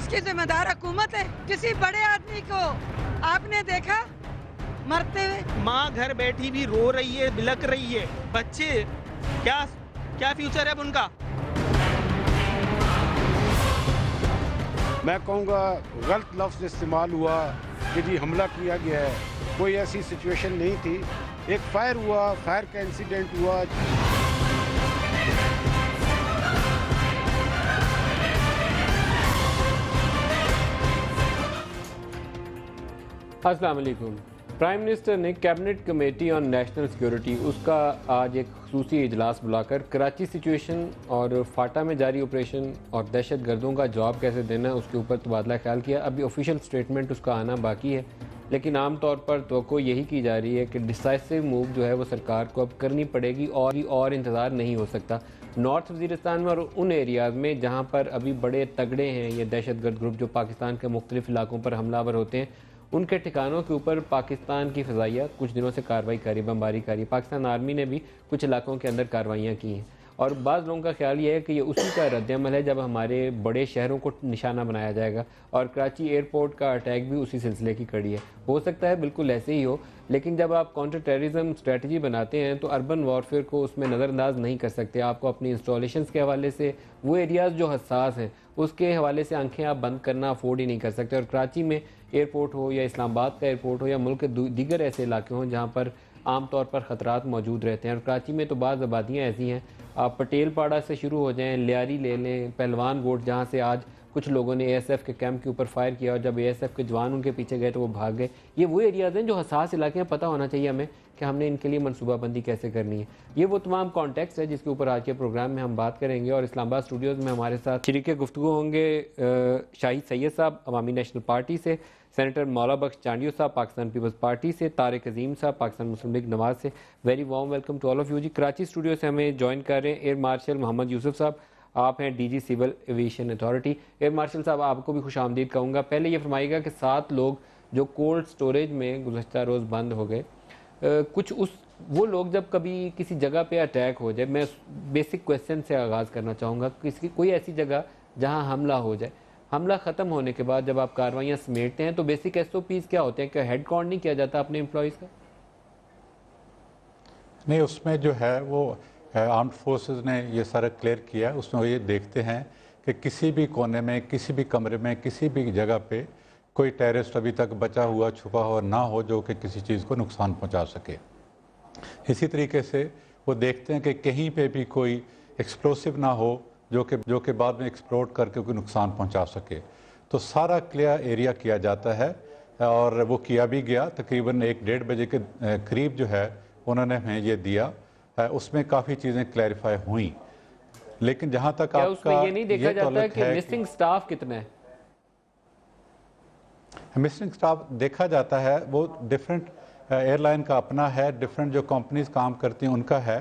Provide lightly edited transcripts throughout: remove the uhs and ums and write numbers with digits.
इसकी जिम्मेदार हुकूमत है। किसी बड़े आदमी को आपने देखा मरते हुए? माँ घर बैठी भी रो रही है, बिलक रही है। बच्चे क्या क्या फ्यूचर है अब उनका? मैं कहूँगा गलत लफ्ज़ इस्तेमाल हुआ कि जी हमला किया गया है। कोई ऐसी सिचुएशन नहीं थी। एक फायर हुआ, फायर का इंसिडेंट हुआ। अस्सलाम वालेकुम। प्राइम मिनिस्टर ने cabinet committee on national security उसका आज एक खुसूसी इजलास बुलाकर कराची सिचुएशन और फाटा में जारी ऑपरेशन और दहशत गर्दों का जवाब कैसे देना है उसके ऊपर तबादला ख्याल किया। अभी ऑफिशियल स्टेटमेंट उसका आना बाकी है, लेकिन आम तौर पर तवक्को यही की जा रही है कि डिसाइसिव मूव जो है वो सरकार को अब करनी पड़ेगी और इंतज़ार नहीं हो सकता। नॉर्थ वज़ीरिस्तान में और उन एरियाज़ में जहाँ पर अभी बड़े तगड़े हैं ये दहशत गर्द ग्रुप जो पाकिस्तान के मुख्तलिफ इलाकों पर हमलावर होते हैं, उनके ठिकानों के ऊपर पाकिस्तान की फ़ज़ाइया कुछ दिनों से कार्रवाई करी, बमबारी करी। पाकिस्तान आर्मी ने भी कुछ इलाकों के अंदर कार्रवाइयाँ की हैं और बाज़ लोगों का ख्याल ये है कि ये उसी का रद्दअमल है जब हमारे बड़े शहरों को निशाना बनाया जाएगा और कराची एयरपोर्ट का अटैक भी उसी सिलसिले की कड़ी है। हो सकता है बिल्कुल ऐसे ही हो, लेकिन जब आप काउंटर टेररिज्म स्ट्रेटजी बनाते हैं तो अर्बन वॉरफेयर को उसमें नज़रअंदाज नहीं कर सकते। आपको अपनी इंस्टॉलेशंस के हवाले से वो एरियाज़ जो हसास हैं उसके हवाले से आंखें आप बंद करना अफोर्ड ही नहीं कर सकते। और कराची में एयरपोर्ट हो या इस्लामाबाद का एयरपोर्ट हो या मुल्क के दीगर ऐसे इलाके हों जहाँ पर आम तौर पर ख़तरात मौजूद रहते हैं। और कराची में तो बाज़ आबादियाँ ऐसी हैं, आप पटेल पाड़ा से शुरू हो जाएं, लियारी ले लें, पहलवान गोट जहाँ से आज कुछ लोगों ने एएसएफ के कैंप के ऊपर फायर किया और जब एएसएफ के जवान उनके पीछे गए तो वो भाग गए। ये वो एरियाज़ हैं जो हसास इलाके हैं। पता होना चाहिए हमें कि हमने इनके लिए मनसूबाबंदी कैसे करनी है। ये वो तमाम कॉन्टेक्स्ट है जिसके ऊपर आज के प्रोग्राम में हम बात करेंगे। और इस्लामाबाद स्टूडियोज़ में हमारे साथ शरीक गुफ्तगू होंगे शाहिद सैयद साहब अवामी नेशनल पार्टी से, सेनेटर मौला बख्श चांडियो साहब पाकिस्तान पीपल्स पार्टी से, तारिक अजीम साहब पाकिस्तान मुस्लिम लीग नवाज से। Very warm welcome to all of you जी। कराची स्टूडियो से हमें ज्वाइन कर रहे हैं एयर मार्शल मोहम्मद यूसुफ साहब, आप हैं DG civil aviation authority. Air marshal साहब आपको भी खुश आमदीद कहूँगा। पहले ये फरमाइएगा कि 7 लोग जो कोल्ड स्टोरेज में गुज़श्ता रोज़ बंद हो गए, कुछ वो लोग जब कभी किसी जगह पे अटैक हो जाए, मैं बेसिक क्वेश्चन से आगाज़ करना चाहूँगा, किसी कोई ऐसी जगह जहाँ हमला हो जाए, हमला ख़त्म होने के बाद जब आप कार्रवाइयाँ समेटते हैं तो बेसिक SOPs क्या होते हैं? क्या हेड काउंट नहीं किया जाता अपने एम्प्लॉयज़ का? नहीं, उसमें जो है वो आर्म्ड फोर्सेस ने ये सारा क्लियर किया। उसमें ये देखते हैं कि किसी भी कोने में, किसी भी कमरे में, किसी भी जगह पे कोई टेररिस्ट अभी तक बचा हुआ छुपा हुआ ना हो जो कि किसी चीज़ को नुकसान पहुंचा सके। इसी तरीके से वो देखते हैं कि कहीं पे भी कोई एक्सप्लोसिव ना हो जो कि बाद में एक्सप्लोड करके कोई नुकसान पहुंचा सके। तो सारा क्लियर एरिया किया जाता है और वो किया भी गया। तकरीबन 1-1:30 बजे के करीब जो है उन्होंने हमें ये दिया। उसमें काफ़ी चीज़ें क्लैरिफाई हुई, लेकिन जहाँ तक क्या आपका उसमें ये नहीं देखा जाता है कि है मिसिंग स्टाफ कितना है? मिसिंग स्टाफ देखा जाता है, वो डिफरेंट एयरलाइन का अपना है, डिफरेंट जो कंपनीज काम करती हैं उनका है।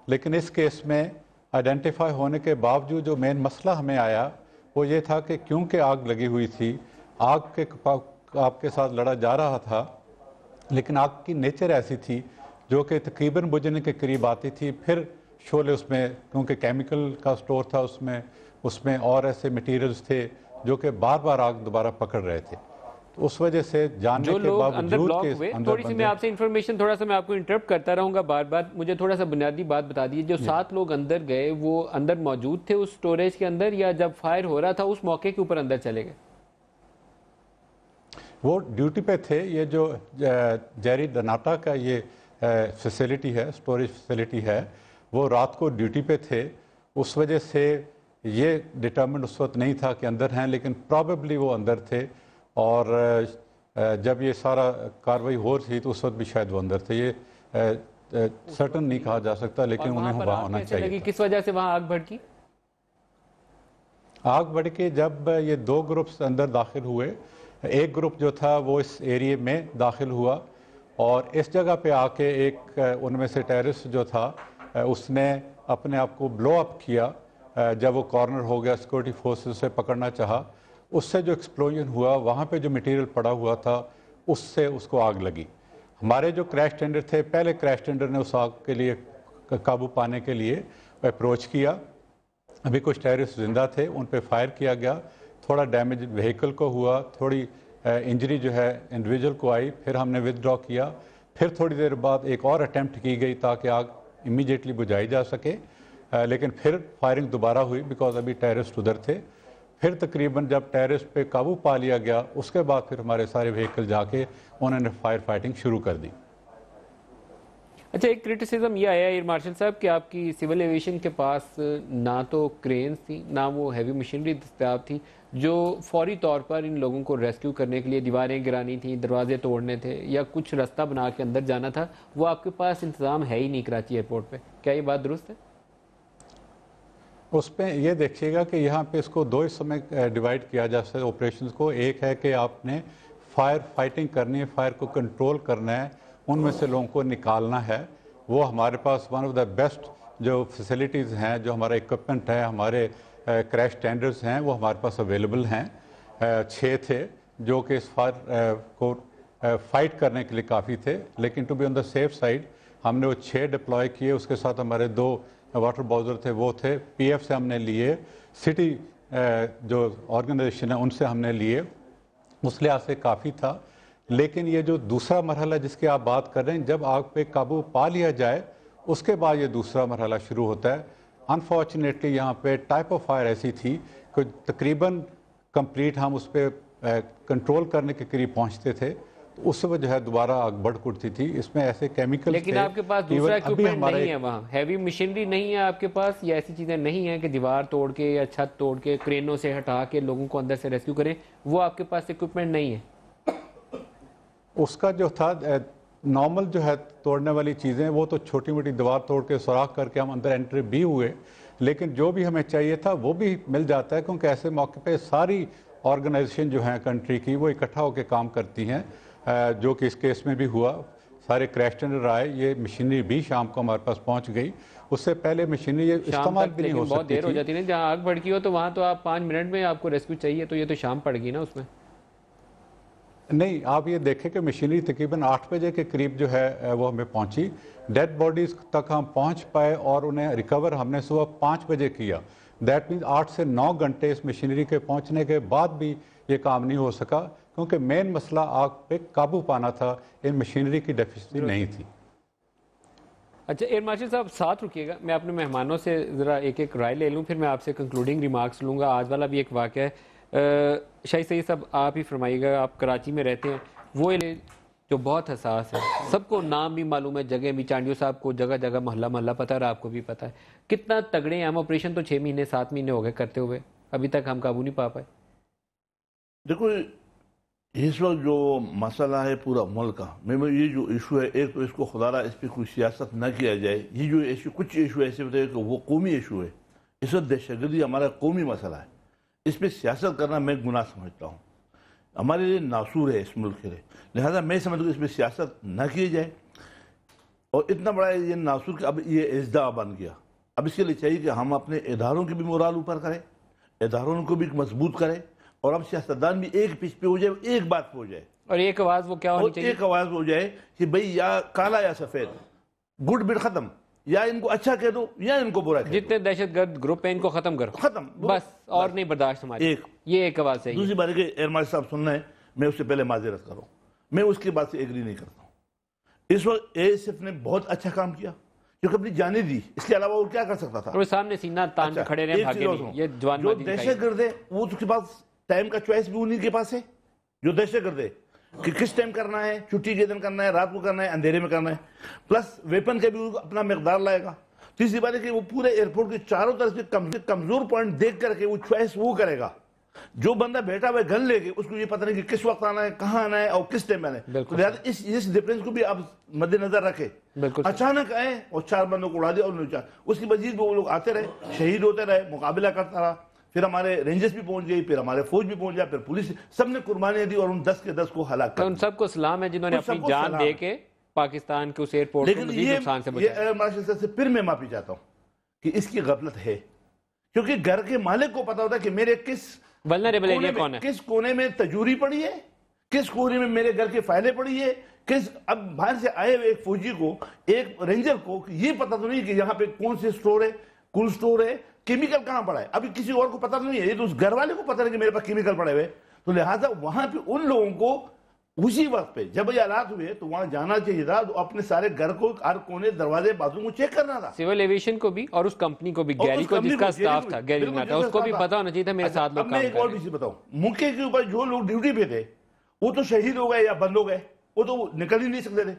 लेकिन इस केस में आइडेंटिफाई होने के बावजूद जो मेन मसला हमें आया वो ये था कि क्योंकि आग लगी हुई थी, आग के आपके साथ लड़ा जा रहा था, लेकिन आग की नेचर ऐसी थी जो कि तकरीबन बुझने के करीब आती थी। फिर शोले उसमें, क्योंकि केमिकल का स्टोर था उसमें और ऐसे मटेरियल्स थे जो कि बार बार आग दोबारा पकड़ रहे थे। तो उस वजह से जानने जो के लोग बावजूद अंदर ब्लॉक हुए, थोड़ी सी मैं आपसे इन्फॉर्मेशन, थोड़ा सा मैं आपको इंटरप्ट करता रहूँगा बार बार, मुझे थोड़ा सा बुनियादी बात बता दीजिए। जो 7 लोग अंदर गए वो अंदर मौजूद थे उस स्टोरेज के अंदर, या जब फायर हो रहा था उस मौके के ऊपर अंदर चले गए? वो ड्यूटी पे थे। ये जो जेरी डनाटा का ये फैसिलिटी है, स्टोरेज फैसिलिटी है, वो रात को ड्यूटी पे थे। उस वजह से ये डिटर्मिन उस वक्त नहीं था कि अंदर हैं, लेकिन प्रॉबेबली वो अंदर थे। और जब ये सारा कार्रवाई हो रही थी तो उस वक्त भी शायद वो अंदर थे। ये सर्टन नहीं कहा जा सकता, लेकिन उन्हें वहाँ होना चाहिए। किस वजह से वहाँ आग भड़की? आग बढ़ के जब ये 2 ग्रुप्स अंदर दाखिल हुए, एक ग्रुप जो था वो इस एरिया में दाखिल हुआ और इस जगह पे आके एक उनमें से टेररिस्ट जो था उसने अपने आप को ब्लो अप किया। जब वो कॉर्नर हो गया, सिक्योरिटी फोर्सेस से पकड़ना चाहा, उससे जो एक्सप्लोजन हुआ, वहाँ पे जो मटेरियल पड़ा हुआ था उससे उसको आग लगी। हमारे जो क्रैश टेंडर थे, पहले क्रैश टेंडर ने उस आग के लिए काबू पाने के लिए अप्रोच किया। अभी कुछ टेररिस्ट जिंदा थे, उन पे फायर किया गया, थोड़ा डैमेज व्हीकल को हुआ, थोड़ी इंजरी जो है इंडिविजुअल को आई, फिर हमने विदड्रॉ किया। फिर थोड़ी देर बाद एक और अटैम्प्ट की गई ताकि आग इमीडिएटली बुझाई जा सके, लेकिन फिर फायरिंग दोबारा हुई बिकॉज अभी टेररिस्ट उधर थे। फिर तकरीबन जब टेररिस्ट पे काबू पा लिया गया उसके बाद फिर हमारे सारे व्हीकल जाके उन्होंने फायर फाइटिंग शुरू कर दी। अच्छा, एक क्रिटिसिज्म ये आया एयर मार्शल साहब कि आपकी सिविल एविएशन के पास ना तो क्रेन्स थी ना वो हैवी मशीनरी दस्तियाब थी जो फौरी तौर पर इन लोगों को रेस्क्यू करने के लिए दीवारें गिरानी थी, दरवाजे तोड़ने थे या कुछ रास्ता बना के अंदर जाना था, वो आपके पास इंतज़ाम है ही नहीं कराची एयरपोर्ट पे। क्या ये बात दुरुस्त है? उसमें ये देखिएगा कि यहाँ पे इसको दो हिस्सों में डिवाइड किया जा सकता है ऑपरेशंस को। एक है कि आपने फायर फाइटिंग करनी है, फायर को कंट्रोल करना है, उनमें से लोगों को निकालना है। वो हमारे पास वन ऑफ द बेस्ट जो फैसिलिटीज़ हैं, जो हमारा इक्विपमेंट है, हमारे क्रैश टेंडर्स हैं, वो हमारे पास अवेलेबल हैं। 6 थे जो कि इस फायर को फाइट करने के लिए काफ़ी थे, लेकिन to be on the safe side हमने वो 6 डिप्लॉय किए। उसके साथ हमारे 2 वाटर बाउजर थे, वो थे पीएफ से हमने लिए, सिटी जो ऑर्गेनाइजेशन है उनसे हमने लिए, उस लिहाज से काफ़ी था। लेकिन ये जो दूसरा मरहला जिसकी आप बात कर रहे हैं, जब आग पे काबू पा लिया जाए उसके बाद ये दूसरा मरहला शुरू होता है। अनफॉर्चुनेटली यहाँ पे टाइप ऑफ फायर ऐसी थी कि तकरीबन कंप्लीट हम उस पर कंट्रोल करने के करीब पहुँचते थे, तो उस वक्त जो है दोबारा आग बढ़ उठती थी। इसमें ऐसे केमिकल लेकिन आपके पास दूसरा इक्विपमेंट नहीं है, वहाँ हैवी मशीनरी नहीं है आपके पास, या ऐसी चीज़ें नहीं है कि दीवार तोड़ के या छत तोड़ के क्रेनों से हटा के लोगों को अंदर से रेस्क्यू करें, वो आपके पास इक्विपमेंट नहीं है? उसका जो था नॉर्मल जो है तोड़ने वाली चीज़ें, वो तो छोटी मोटी दीवार तोड़ के सुराख करके हम अंदर एंट्री भी हुए, लेकिन जो भी हमें चाहिए था वो भी मिल जाता है, क्योंकि ऐसे मौके पे सारी ऑर्गेनाइजेशन जो है कंट्री की वो इकट्ठा होकर काम करती हैं, जो कि इस केस में भी हुआ। सारे क्रैश टेंडर आए, ये मशीनरी भी शाम को हमारे पास पहुंच गई। उससे पहले मशीनरी ये इस्तेमाल भी नहीं हो सकती, बहुत देर हो जाती है। जहाँ आग भड़की हो तो वहाँ तो आप 5 मिनट में आपको रेस्क्यू चाहिए, तो ये तो शाम पड़ गई ना उसमें। नहीं, आप ये देखें कि मशीनरी तकरीबन 8 बजे के करीब जो है वो हमें पहुंची। डेड बॉडीज़ तक हम पहुंच पाए और उन्हें रिकवर हमने सुबह 5 बजे किया। दैट मीन्स 8 से 9 घंटे इस मशीनरी के पहुंचने के बाद भी ये काम नहीं हो सका, क्योंकि मेन मसला आग पे काबू पाना था, इन मशीनरी की डेफिशिएंसी नहीं थी। अच्छा एयर मार्शल साहब साथ रुकिएगा, मैं अपने मेहमानों से ज़रा एक एक राय ले लूँ, फिर मैं आपसे कंक्लूडिंग रिमार्क्स लूँगा। आज वाला भी एक वाक़या है, शाहिद सईद साहब आप ही फरमाइएगा, आप कराची में रहते हैं, वो जो बहुत हसास है, सबको नाम भी मालूम है, जगह भी, चांडियो साहब को जगह जगह मोहल्ला मोहल्ला पता है और आपको भी पता है कितना तगड़े हैं हम। ऑपरेशन तो 6 महीने 7 महीने हो गए करते हुए, अभी तक हम काबू नहीं पा पाए। देखो इस वक्त जो मसला है पूरा मुल्क का, मैं ये जो इशू है, एक तो इसको खुदारा इस पर कोई सियासत न किया जाए। ये जो इशू, कुछ इशू ऐसे होते हैं कि वो कौमी इशू है, इस वक्त दहशतगर्दी हमारा कौमी मसला है, इस पर सियासत करना मैं गुनाह समझता हूँ, हमारे लिए नासूर है इस मुल्क के लिए। लिहाजा मैं समझता हूँ इस पर सियासत न की जाए। और इतना बड़ा ये नासूर कि अब ये इज़्दा बन गया, अब इसके लिए चाहिए कि हम अपने इदारों की भी मोराल ऊपर करें, इदारों को भी मजबूत करें, और अब सियासतदान भी एक पिच पे हो जाए, एक बात पे हो जाए, और एक आवाज़ वो क्या होनी चाहिए? एक आवाज़ हो जाए कि भाई या काला या सफ़ेद, गुड बिट ख़त्म, या इनको अच्छा कह दो या इनको बुरा कह दो। जितने दहशतगर्द ग्रुप है इनको खत्म करो, खत्म बस, और नहीं बर्दाश्त हमारी, ये एक आवाज़ है। दूसरी बात है कि एयर मार्शल साहब सुनना है, मैं उससे पहले माजरत कर रहा हूँ, मैं उसकी बात से एग्री नहीं करता हूँ। इस वक्त एएसएफ ने बहुत अच्छा काम किया क्योंकि अपनी जाने दी, इसके अलावा वो क्या कर सकता था? और सामने सीना तान के खड़े रहे, भागे नहीं। ये जवान जो दहशतगर्द है वो उसके पास टाइम का चॉइस भी उन्हीं के पास है, जो दहशतगर्द है कि किस टाइम करना है, छुट्टी के दिन करना है, रात को करना है, अंधेरे में करना है, प्लस वेपन का भी अपना मकदार लाएगा। तीसरी बात है कि वो पूरे एयरपोर्ट के चारों तरफ से कमजोर पॉइंट देख करके वो चॉइस वो करेगा। जो बंदा बैठा हुआ गन लेके, उसको ये पता नहीं कि किस वक्त आना है, कहाँ आना है और किस टाइम आना है, तो लिहाजा इस डिफरेंस को भी आप मद्देनजर रखें। अचानक आए और 4 बंदों को उड़ा दिया और उसकी वजह वो लोग आते रहे, शहीद होते रहे, मुकाबला करता रहा, फिर हमारे रेंजर्स भी पहुंच गई, फिर हमारे फौज भी पहुंच गया, फिर पुलिस, सबने कुर्बानियां दी और उन 10 के 10 को हलाक कर। उन सबको सलाम है जिन्होंने अपनी जान दे के पाकिस्तान के उस एयरपोर्ट को मजीद नुकसान से बचाया। एयर मार्शल साहब से फिर मैं माफी चाहता हूँ कि इसकी गफलत है, क्योंकि घर के मालिक को पता होता है कि मेरे किस वल्नरेबल एरिया कौन है, किस कोने में तजूरी पड़ी है, किस कोने में मेरे घर के फायदे पड़ी है, किस अब बाहर से आए हुए एक फौजी को, एक रेंजर को ये पता तो नहीं कि यहाँ पे कौन से स्टोर है, कोल्ड स्टोर है, केमिकल कहाँ पड़ा है, अभी किसी और को पता नहीं है, ये तो उस घर वाले को पता नहीं कि मेरे पास केमिकल पड़े हुए। तो लिहाजा वहां पे उन लोगों को उसी वक्त पे जब ये हालात हुए तो वहां जाना चाहिए था, तो अपने सारे घर को, हर कोने, दरवाजे, बाथरूम को चेक करना था। सिविल एविएशन को भी और उस कंपनी को भी, गैरी को, जिसका स्टाफ था, गैरी में था, उसको भी पता होना चाहिए था मेरे साथ लोग काम कर रहे हैं। मैं एक और चीज बताऊं, मौके के ऊपर जो लोग ड्यूटी पे थे वो तो शहीद हो गए या बंद हो गए, वो तो निकल ही नहीं सकते थे।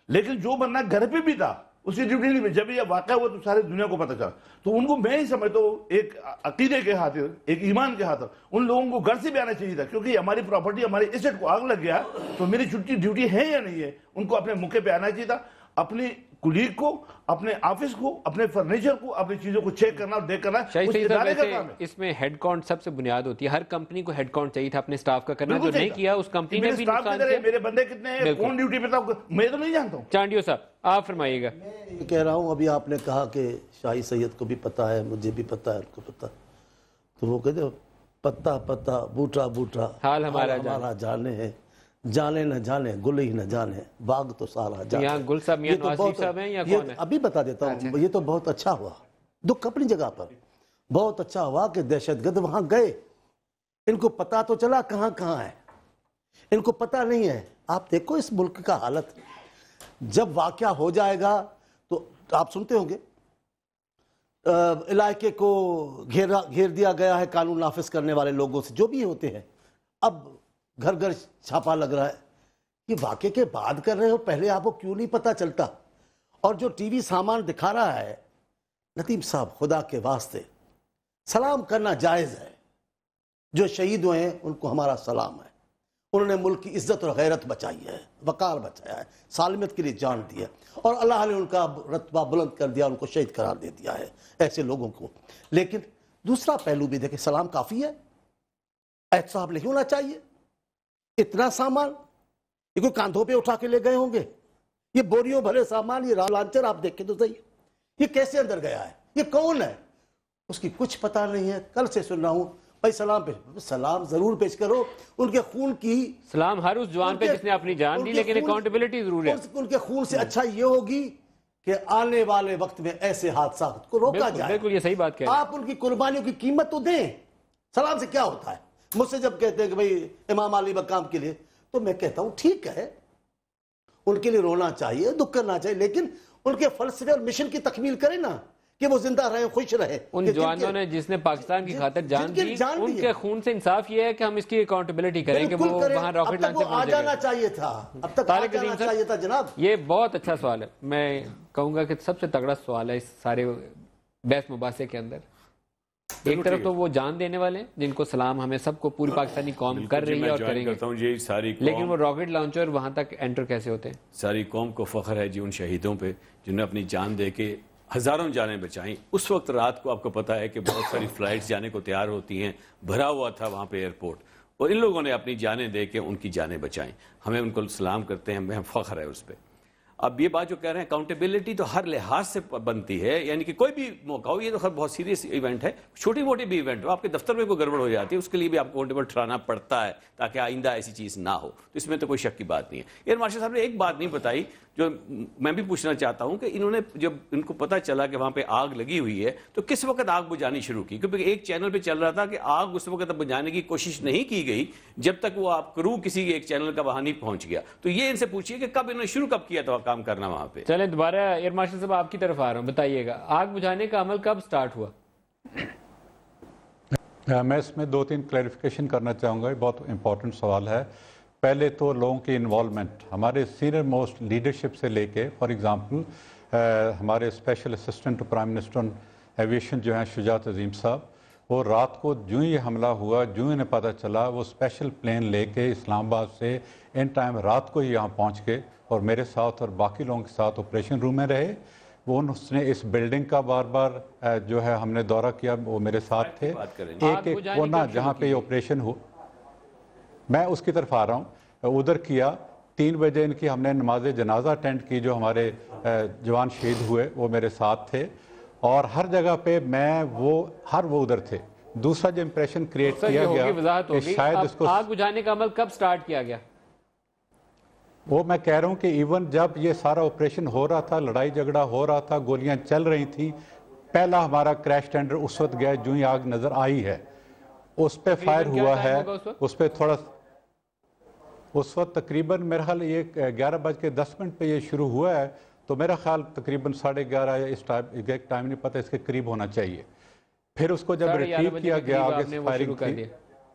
लेकिन जो बंदा घर पे भी था उसकी ड्यूटी नहीं हुई। जब ये वाक़या हुआ तो सारी दुनिया को पता चला। तो उनको मैं ही समझता हूँ एक अकीदे के खातिर, एक ईमान के खातिर उन लोगों को घर से भी आना चाहिए था, क्योंकि हमारी प्रॉपर्टी, हमारी एसेट को आग लग गया तो मेरी छुट्टी ड्यूटी है या नहीं है, उनको अपने मौके पे आना चाहिए था। अपने कुलीग को, अपने ऑफिस को, अपने फर्नीचर को, अपनी चीजों को चेक करना और देख करना उस इदारे का काम है। इसमें हेड काउंट सबसे बुनियाद होती है, हर कंपनी को हेड काउंट चाहिए था अपने स्टाफ का करना, जो नहीं किया उस कंपनी ने भी नुकसान किया। मेरे बंदे कितने हैं, कौन ड्यूटी पे था, मैं तो नहीं जानता हूँ। चांडियो साहब आप फरमाइएगा। मैं ये कह रहा हूँ, अभी आपने कहा कि शाही सैयद को भी पता है, मुझे भी पता है, उनको पता, तो वो कहते पत्ता पत्ता बूटा बूटा हाल हमारा जाने है, जाने न जाने गुल ही न जाने बाग तो सारा जाने। यहाँ गुल साहब मियां नवाज शरीफ साहब हैं या कौन है? अभी बता देता हूँ। ये तो बहुत अच्छा हुआ, दुख अपनी जगह पर, बहुत अच्छा हुआ कि दहशतगर्द वहां गए। इनको पता तो चला कहाँ कहाँ है, इनको पता नहीं है। आप देखो इस मुल्क का हालत, जब वाकया हो जाएगा तो आप सुनते होंगे इलाके को घेर दिया गया है कानून नाफिज करने वाले लोगों से, जो भी होते हैं। अब घर घर छापा लग रहा है। ये वाकये के बाद कर रहे हो, पहले आपको क्यों नहीं पता चलता? और जो टीवी सामान दिखा रहा है, नदीम साहब खुदा के वास्ते सलाम करना जायज़ है। जो शहीद हुए हैं उनको हमारा सलाम है। उन्होंने मुल्क की इज्जत और गैरत बचाई है, वकार बचाया है, सालमियत के लिए जान दी है, और अल्लाह ने उनका रतबा बुलंद कर दिया, उनको शहीद करार दे दिया है ऐसे लोगों को। लेकिन दूसरा पहलू भी देखें, सलाम काफ़ी है, एहतसाब नहीं होना चाहिए। इतना सामान ये कोई कांधों पे उठा के ले गए होंगे? ये बोरियों भरे सामान, ये लांचर आप देखें तो सही, ये कैसे अंदर गया है, ये कौन है, उसकी कुछ पता नहीं है। कल से सुन रहा हूं भाई सलाम पेश, सलाम जरूर पेश करो। उनके खून की सलाम हर उस जवान पे जिसने अपनी जान दी, लेकिन अकाउंटेबिलिटी जरूर है। उनके खून से अच्छा ये होगी कि आने वाले वक्त में ऐसे हादसा को रोका जाए। बिल्कुल ये सही बात कह रहे हैं। आप उनकी कुर्बानियों की कीमत तो दें। सलाम से क्या होता है? मुझसे जब कहते हैं कि भाई इमाम अली मकाम के लिए, तो मैं कहता हूं ठीक है, उनके लिए रोना चाहिए, दुख करना चाहिए, लेकिन उनके फलसफे और मिशन की तकमील करें ना, कि वो जिंदा रहे, खुश रहे। उन जवानों ने जिसने पाकिस्तान की खातिर जान दी, उनके खून से इंसाफ ये है कि हम इसकी अकाउंटेबिलिटी करें कि वो वहां रॉकेट लॉन्चर आ जाना चाहिए था, अब तक आ जाना चाहिए था जनाब। ये बहुत अच्छा सवाल है, मैं कहूंगा कि सबसे तगड़ा सवाल है इस सारे बहस मुबासे के अंदर। एक तरफ तो वो जान देने वाले जिनको सलाम हमें सबको पूरी पाकिस्तानी कौम कर रही है और करेंगे, ये सारी लेकिन वो रॉकेट लॉन्चर वहां तक एंटर कैसे होते हैं? सारी कौम को फख्र है जी उन शहीदों पे जिन्होंने अपनी जान दे के हज़ारों जानें बचाई। उस वक्त रात को आपको पता है कि बहुत सारी फ्लाइट्स जाने को तैयार होती हैं, भरा हुआ था वहाँ पे एयरपोर्ट, और इन लोगों ने अपनी जानें दे के उनकी जानें बचाई। हमें उनको सलाम करते हैं, हमें फ़ख्र है उस पर। अब ये बात जो कह रहे हैं अकाउंटेबिलिटी तो हर लिहाज से बनती है, यानी कि कोई भी मौका हो, ये तो हर बहुत सीरियस इवेंट है, छोटी मोटी भी इवेंट हो, आपके दफ्तर में कोई गड़बड़ हो जाती है, उसके लिए भी आपको अकाउंटेबल ठहराना पड़ता है ताकि आइंदा ऐसी चीज़ ना हो। तो इसमें तो कोई शक की बात नहीं है। एयर मार्शल साहब ने एक बात नहीं बताई जो मैं भी पूछना चाहता हूं कि इन्होंने जब इनको पता चला कि वहां पे आग लगी हुई है तो किस वक्त आग बुझानी शुरू की? क्योंकि एक चैनल पे चल रहा था कि आग उस वक्त बुझाने की कोशिश नहीं की गई जब तक वो आप क्रू किसी एक चैनल का वहां नहीं पहुंच गया। तो ये इनसे पूछिए कि कब इन्होंने शुरू कब किया था काम करना वहां पे? चले दोबारा एयर मार्शल साहब आपकी तरफ आ रहा हूं, बताइएगा आग बुझाने का अमल कब स्टार्ट हुआ? मैं इसमें 2-3 क्लैरिफिकेशन करना चाहूँगा, बहुत इंपॉर्टेंट सवाल है। पहले तो लोगों की इन्वॉल्वमेंट, हमारे सीनियर मोस्ट लीडरशिप से लेके, फॉर एग्जांपल हमारे special assistant to prime minister on aviation जो हैं शुजात अजीम साहब, वो रात को जो ही हमला हुआ, जो ही इन्हें पता चला, वो स्पेशल प्लेन लेके इस्लामाबाद से इन टाइम रात को ही यहाँ पहुँच के और मेरे साथ और बाकी लोगों के साथ ऑपरेशन रूम में रहे। वो उसने इस बिल्डिंग का बार बार जो है हमने दौरा किया, वो मेरे साथ थे। एक एक कोना जहाँ पे ऑपरेशन हो, मैं उसकी तरफ आ रहा हूँ, उधर किया। 3 बजे इनकी हमने नमाज जनाजा अटेंड की, जो हमारे जवान शहीद हुए वो मेरे साथ थे, और हर जगह पे वो उधर थे। दूसरा जो इम्प्रेशन क्रिएट किया गया कि शायद इसको आग बुझाने का अमल कब स्टार्ट किया गया, वो मैं कह रहा हूँ कि इवन जब ये सारा ऑपरेशन हो रहा था, लड़ाई झगड़ा हो रहा था, गोलियां चल रही थी, पहला हमारा क्रैश टेंडर उस वक्त गया जो ही आग नजर आई है, उस पे फायर हुआ है, उस पे थोड़ा उस वक्त तकरीबन मेरा ख्याल ये 11:10 पे ये शुरू हुआ है, तो मेरा ख्याल तकरीबन 11:30 या इस टाइम एग्जैक्ट टाइम नहीं पता, इसके करीब होना चाहिए। फिर उसको जब रिट्रीव किया गया आगे से फायरिंग की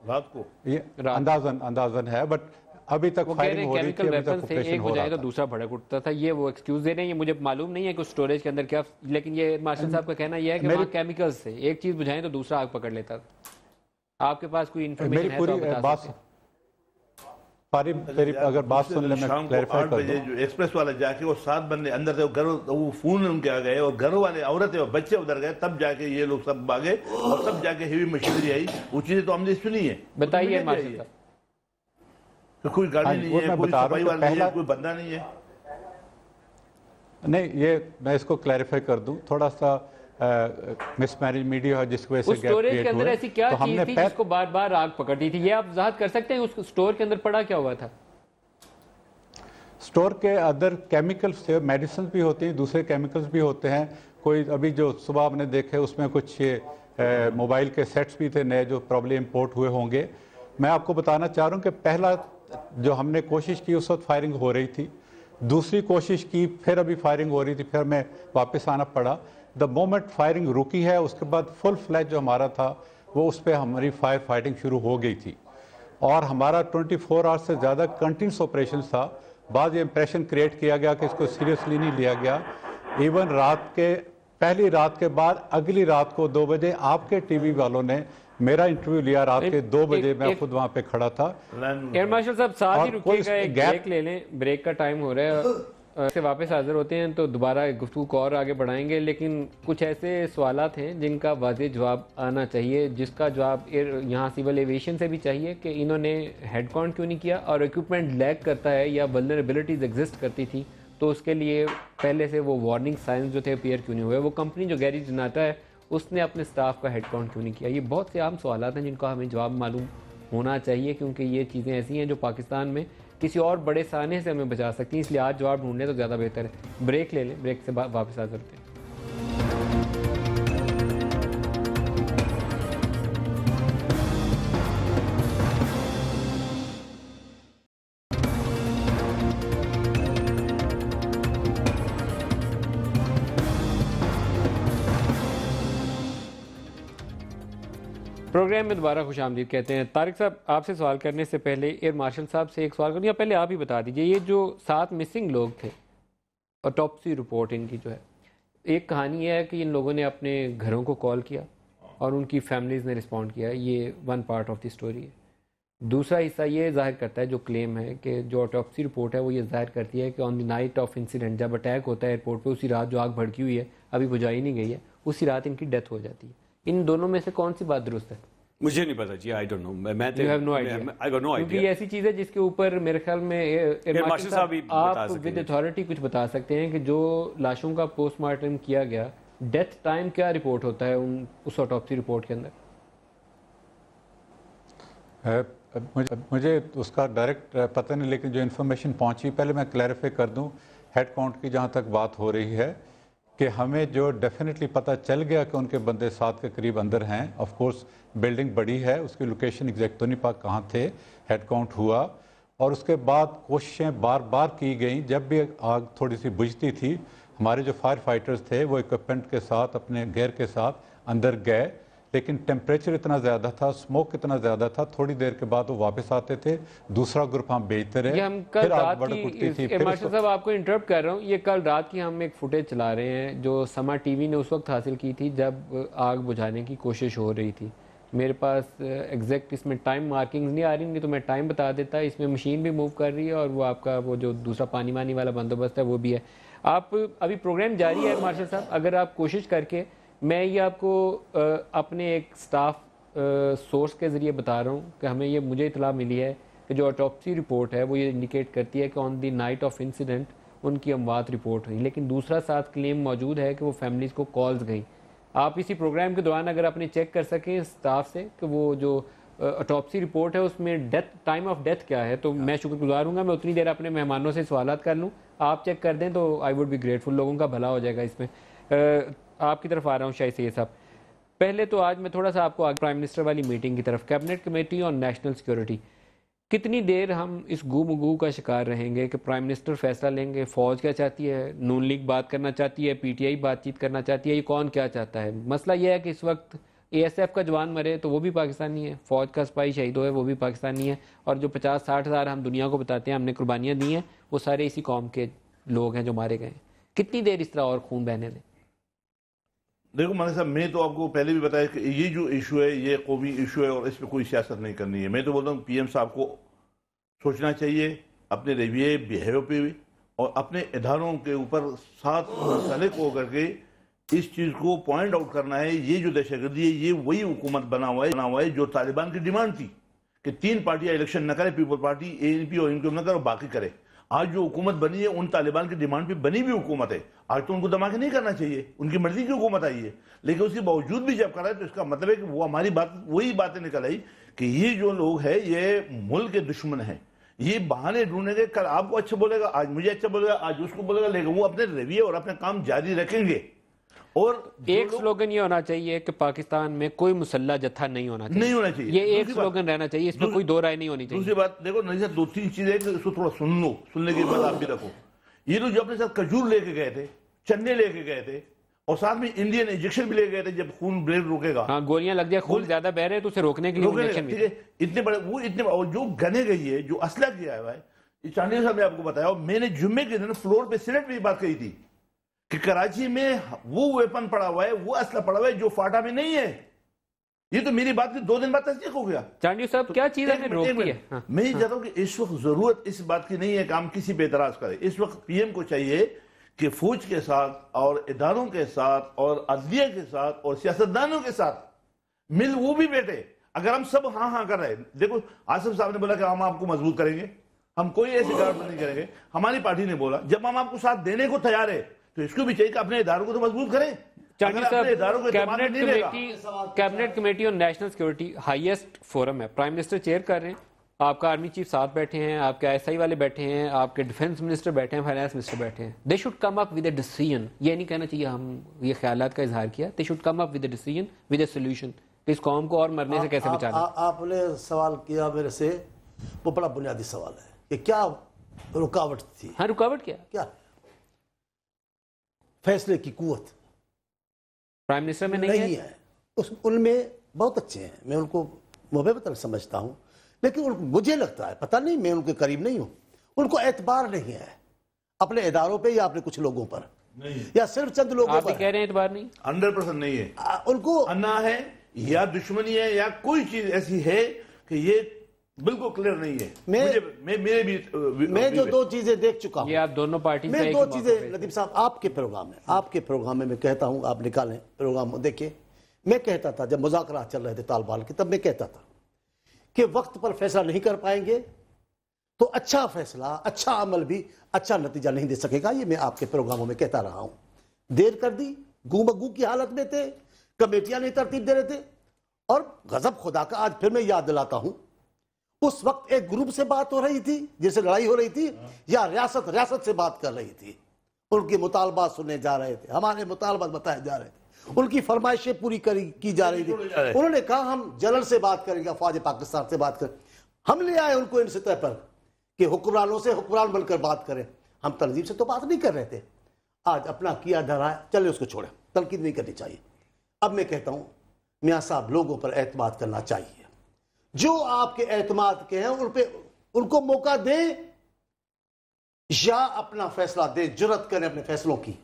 रात को, ये अंदाजन है, बट अभी तक फायरिंग हो रही थी, अभी तक ऑपरेशन एक हो हो रहा जाए तो था। दूसरा भड़क उठता था। ये वो एक्सक्यूज दे रहे हैं, ये मुझे मालूम नहीं है कि स्टोरेज के अंदर क्या, लेकिन ये मार्शल साहब का कहना यह है कि वहाँ केमिकल्स से एक चीज बुझाएं तो दूसरा आग पकड़ लेता था। आपके पास कोई इन्फॉर्मेशन मेरी है तो पूरी आप बता बात सकते हैं। तेरी अगर बात सुन ले, मैं शाम को क्लैरिफाई 8 कर बजे दूं। जो एक्सप्रेस वाले जाके वो 7 बंदे अंदर थे, वो फोन उनके आ गए और घर वाले औरतें और बच्चे उधर गए, तब जाके ये लोग सब भागे और तब जाके हेवी मशीनरी आई। वो चीजें तो हमने सुनी है। बताइए मार्शल साहब। तो कोई गाड़ी नहीं है, कोई सफाई वाला नहीं है, कोई बंदा नहीं है। नहीं, ये मैं इसको क्लैरिफाई कर दूं, थोड़ा सा मिसमैनेज मीडिया है जिसकी वजह से उस गैप स्टोरेज के क्रिएट अंदर हुआ। ऐसी क्या तो चीज हमने थी जिसको बार बार आग पकड़ती थी? ये आप वजाहत कर सकते हैं उस स्टोर के अंदर पड़ा क्या हुआ था? स्टोर के अंदर केमिकल्स थे, मेडिसिन भी होती हैं, दूसरे केमिकल्स भी होते हैं। कोई अभी जो सुबह आपने देखे उसमें कुछ मोबाइल के सेट्स भी थे नए जो प्रॉब्लम इंपोर्ट हुए होंगे। मैं आपको बताना चाह रहा हूँ कि पहला जो हमने कोशिश की उस वक्त फायरिंग हो रही थी, दूसरी कोशिश की फिर अभी फायरिंग हो रही थी, फिर हमें वापस आना पड़ा। द मोमेंट फायरिंग रुकी है उसके बाद फुल फ्लैश जो हमारा था वो उस पर हमारी फायर फाइटिंग शुरू हो गई थी और हमारा 24 आवर्स से ज़्यादा कंटिन्यूस ऑपरेशन था। बाद ये इंप्रेशन क्रिएट किया गया कि इसको सीरियसली नहीं लिया गया। इवन रात के पहली रात के बाद अगली रात को 2 बजे आपके टीवी वालों ने मेरा इंटरव्यू लिया, रात के 2 बजे मैं खुद वहाँ पे खड़ा था। एयर मार्शल साहब साथ ही और कोई रुकिएगा, एक गैप- ब्रेक ले लें, ब्रेक का टाइम हो रहा है। से वापस हाजिर होते हैं तो दोबारा गुफ्तगू को और आगे बढ़ाएंगे, लेकिन कुछ ऐसे सवालात हैं जिनका वाज़ेह जवाब आना चाहिए, जिसका जवाब यहाँ सिविल एविएशन से भी चाहिए कि इन्होंने हेड काउंट क्यों नहीं किया और इक्विपमेंट लैग करता है या वल्नरेबिलिटीज एग्जिस्ट करती थी तो उसके लिए पहले से वो वार्निंग साइंस जो थे अपीयर क्यों नहीं हुए, वो कंपनी जो गैरेज बनाता है उसने अपने स्टाफ का हेड काउंट क्यों नहीं किया। ये बहुत से आम सवालात हैं जिनका हमें जवाब मालूम होना चाहिए, क्योंकि ये चीज़ें ऐसी हैं जो पाकिस्तान में किसी और बड़े साने से हमें बचा सकती हैं, इसलिए आज जवाब ढूंढने तो ज़्यादा बेहतर है। ब्रेक ले लें, ब्रेक से वापस हाजिर होते हैं। प्रोग्राम में दोबारा खुश आमदीद कहते हैं। तारिक साहब, आपसे सवाल करने से पहले एयर मार्शल साहब से एक सवाल करूँ या पहले आप ही बता दीजिए, ये जो 7 मिसिंग लोग थे, ऑटोप्सी रिपोर्ट इनकी जो है, एक कहानी है कि इन लोगों ने अपने घरों को कॉल किया और उनकी फैमिलीज़ ने रिस्पॉन्ड किया, ये one part of the story है। दूसरा हिस्सा ये जाहिर करता है, जो क्लेम है कि जो ऑटोप्सी रिपोर्ट है वो ये जाहिर करती है कि on the night of incident, जब अटैक होता है एयरपोर्ट पे, उसी रात जो आग भड़की हुई है अभी बुझाई नहीं गई है, उसी रात इनकी डेथ हो जाती है। इन दोनों में से कौन सी बात दुरुस्त है? मुझे नहीं पता जी, आई डोंट नो। मैं You have no idea. I got no क्योंकि आइडिया। ये ऐसी चीज़ है जिसके ऊपर मेरे ख्याल में मार्शल मार्शल साहब भी बता आप सकेंगे। विद अथॉरिटी कुछ बता सकते हैं कि जो लाशों का पोस्टमार्टम किया गया, डेथ टाइम क्या रिपोर्ट होता है उस ऑटोप्सी रिपोर्ट के अंदर? मुझे उसका डायरेक्ट पता नहीं, लेकिन जो इन्फॉर्मेशन पहुंची, पहले मैं क्लैरिफाई कर दूं, हेड काउंट की जहां तक बात हो रही है कि हमें जो डेफिनेटली पता चल गया कि उनके बंदे 7 के करीब अंदर हैं। ऑफ कोर्स बिल्डिंग बड़ी है, उसकी लोकेशन एग्जैक्ट तो नहीं पा कहाँ थे, हेड काउंट हुआ और उसके बाद कोशिशें बार बार की गई। जब भी आग थोड़ी सी बुझती थी, हमारे जो फायर फाइटर्स थे वो इक्विपमेंट के साथ, अपने गेयर के साथ अंदर गए, लेकिन टेम्परेचर इतना ज़्यादा था, स्मोक इतना ज़्यादा था, थोड़ी देर के बाद वो वापस आते थे, दूसरा ग्रुप हम भेजते रहे, हम कल फिर आग रात भड़क उठती थी। की, मार्शल साहब आपको इंटरप्ट कर रहा हूँ, ये कल रात की हम एक फुटेज चला रहे हैं जो समा टीवी ने उस वक्त हासिल की थी जब आग बुझाने की कोशिश हो रही थी। मेरे पास एग्जैक्ट इसमें टाइम मार्किंग नहीं आ रही, नहीं तो मैं टाइम बता देता। इसमें मशीन भी मूव कर रही है और वो आपका वो जो दूसरा पानी वानी वाला बंदोबस्त है वो भी है। आप अभी प्रोग्राम जारी है मार्शल साहब, अगर आप कोशिश करके, मैं ये आपको अपने एक स्टाफ सोर्स के ज़रिए बता रहा हूँ कि हमें ये मुझे इतला मिली है कि जो ऑटोप्सी रिपोर्ट है वो ये इंडिकेट करती है कि on the night of incident उनकी अमवात रिपोर्ट हुई, लेकिन दूसरा साथ क्लेम मौजूद है कि वो फैमिलीज़ को कॉल्स गई। आप इसी प्रोग्राम के दौरान अगर अपने चेक कर सकें स्टाफ से कि वो जो ऑटोप्सी रिपोर्ट है उसमें डेथ टाइम ऑफ डेथ क्या है, तो मैं शुक्रगुजार हूँगा। मैं उतनी देर अपने मेहमानों से सवालात कर लूँ, आप चेक कर दें तो आई वुड बी ग्रेटफुल, लोगों का भला हो जाएगा इसमें। आपकी तरफ आ रहा हूँ शायद सैयद साहब। पहले तो आज मैं थोड़ा सा आपको प्राइम मिनिस्टर वाली मीटिंग की तरफ, cabinet committee on national security, कितनी देर हम इस गुमगू का शिकार रहेंगे कि प्राइम मिनिस्टर फैसला लेंगे, फौज क्या चाहती है, नून लीग बात करना चाहती है, पीटीआई बातचीत करना चाहती है, ये कौन क्या चाहता है? मसला यह है कि इस वक्त एएसएफ का जवान मरे तो वो भी पाकिस्तानी है, फौज का सिपाही शहीद हुआ है वो भी पाकिस्तानी है, और जो 50-60 हज़ार हम दुनिया को बताते हैं हमने कुर्बानियाँ दी हैं वो सारे इसी कौम के लोग हैं जो मारे गए हैं। कितनी देर इस तरह और खून बहने दें? देखो मालिक साहब, मैं तो आपको पहले भी बताया कि ये जो इशू है ये कौमी इशू है और इसमें कोई सियासत नहीं करनी है। मैं तो बोलता हूँ पीएम साहब को सोचना चाहिए अपने रवैये बिहेवियर पे भी, और अपने इदारों के ऊपर साथ मसले को करके इस चीज़ को पॉइंट आउट करना है। ये जो दहशतगर्दी है ये वही हुकूमत बना हुआ है जो तालिबान की डिमांड थी कि 3 पार्टियां इलेक्शन न करे, पीपल पार्टी, एएनपी और इनको न करे, बाकी करे। आज जो हुकूमत बनी है उन तालिबान की डिमांड पे बनी भी हुकूमत है। आज तो उनको धमाके नहीं करना चाहिए, उनकी मर्जी की हुकूमत आई है, लेकिन उसके बावजूद भी जब करा है तो इसका मतलब है कि वो हमारी बात वही बातें निकल आई कि ये जो लोग हैं ये मुल्क के दुश्मन हैं। ये बहाने ढूंढेंगे, कल आपको अच्छा बोलेगा, आज मुझे अच्छा बोलेगा, आज उसको बोलेगा, लेकिन वो अपने रवैये और अपने काम जारी रखेंगे। और एक स्लोगन ये होना चाहिए कि पाकिस्तान में कोई मुसल्ला जत्था नहीं होना चाहिए, ये एक स्लोगन रहना चाहिए, इसमें कोई दो राय नहीं होनी चाहिए। दूसरी बात देखो नज़र 2-3 चीजें इसको थोड़ा सुन लो, सुनने की बात आप भी रखो। ये लोग जो अपने साथ खजूर लेके गए थे, चन्ने लेके गए थे, और साथ में इंडियन इंजेक्शन भी ले गए थे जब खून ब्रेड रुकेगा, हाँ गोलियां लग जाए, खून ज्यादा बह रहे तो उसे रोकने के लिए इंजेक्शन भी। इतने बड़े वो इतने, और जो गने गई है, जो असला किया हुआ है, चांदी साहब ने आपको बताया, और मैंने जुम्मे के दिन फ्लोर पे सिनेट में बात कही थी कि कराची में वो वेपन पड़ा हुआ है, वो असला पड़ा हुआ है जो फाटा में नहीं है। ये तो मेरी बात की 2 दिन बाद तस्दीक हो गया। चांदी साहब क्या चीज है रोकती है? हाँ, मैं ये चाहता हूं कि इस वक्त जरूरत इस बात की नहीं है कि हम किसी पे एतराज करें। इस वक्त पीएम को चाहिए कि फौज के साथ और इदारों के साथ और अदलिया के साथ और सियासतदानों के साथ मिल वो भी बैठे। अगर हम सब हाँ हाँ कर रहे हैं, देखो आसिफ साहब ने बोला कि हम आपको मजबूत करेंगे, हम कोई ऐसी गवर्नमेंट नहीं करेंगे। हमारी पार्टी ने बोला जब हम आपको साथ देने को तैयार है तो इसको भी चाहिए कि अपने इदारों को तो मजबूत करें। Cabinet committee on national security highest forum है, प्राइम मिनिस्टर चेयर कर रहे हैं, आपका आर्मी चीफ साथ बैठे हैं, आपके आईएसआई वाले बैठे हैं, आपके डिफेंस मिनिस्टर बैठे हैं, फाइनेंस मिनिस्टर बैठे हैं। They should come up with a decision. ये नहीं कहना चाहिए हम ये ख्यालात का इजहार किया, they should come up with a decision with a solution. इस कौम को और मरने से कैसे बचाना। आपने सवाल किया मेरे से, वो बड़ा बुनियादी सवाल है कि क्या रुकावट थी। हाँ रुकावट क्या फैसले की कुव्वत प्राइम मिनिस्टर में नहीं है। उनमें बहुत अच्छे हैं, मैं उनको मुहब्बतन समझता हूँ, लेकिन मुझे लगता है, पता नहीं मैं उनके करीब नहीं हूँ, उनको एतबार नहीं है अपने इदारों पे या अपने कुछ लोगों पर नहीं, या सिर्फ चंद लोगों पर। कह रहे हैं एतबार नहीं, 100% नहीं है। उनको अन्ना है या दुश्मनी है या कोई चीज ऐसी है कि ये बिल्कुल क्लियर नहीं है। मैं जो 2 चीजें देख चुका हूं, ये आप दोनों पार्टी मैं 2 चीजें लतीफ साहब आपके प्रोग्राम में मैं कहता हूं, आप निकालें प्रोग्राम देखिए। मैं कहता था जब मुज़ाकरा चल रहे थे तालिबान के, तब मैं कहता था कि वक्त पर फैसला नहीं कर पाएंगे तो अच्छा फैसला, अच्छा अमल भी अच्छा नतीजा नहीं दे सकेगा। ये मैं आपके प्रोग्रामों में कहता रहा हूं। देर कर दी, गुमगू की हालत में थे, कमेटियां नहीं तरतीब दे रहे थे, और गजब खुदा का आज फिर मैं याद दिलाता हूं, उस वक्त एक ग्रुप से बात हो रही थी जिससे लड़ाई हो रही थी, या रियासत से बात कर रही थी, उनके मुतालबात सुनने जा रहे थे, हमारे मुतालबात बताए जा रहे थे, उनकी फरमाइशें पूरी की जा रही थी। उन्होंने कहा हम जनरल से बात करेंगे, फौज पाकिस्तान से बात करें। हम ले आए उनको इन सतह पर कि हुक्मरानों से हुक्मरान बनकर बात करें। हम तंजीम से तो बात नहीं कर रहे थे। आज अपना किया धरा है, चले उसको छोड़े, तनकीद नहीं करनी चाहिए। अब मैं कहता हूं मियां साहब, लोगों पर एतमाद करना चाहिए, जो आपके एतमाद के हैं उन पे उनको मौका दें, या अपना फैसला दें, जुर्रत करें अपने फैसलों की।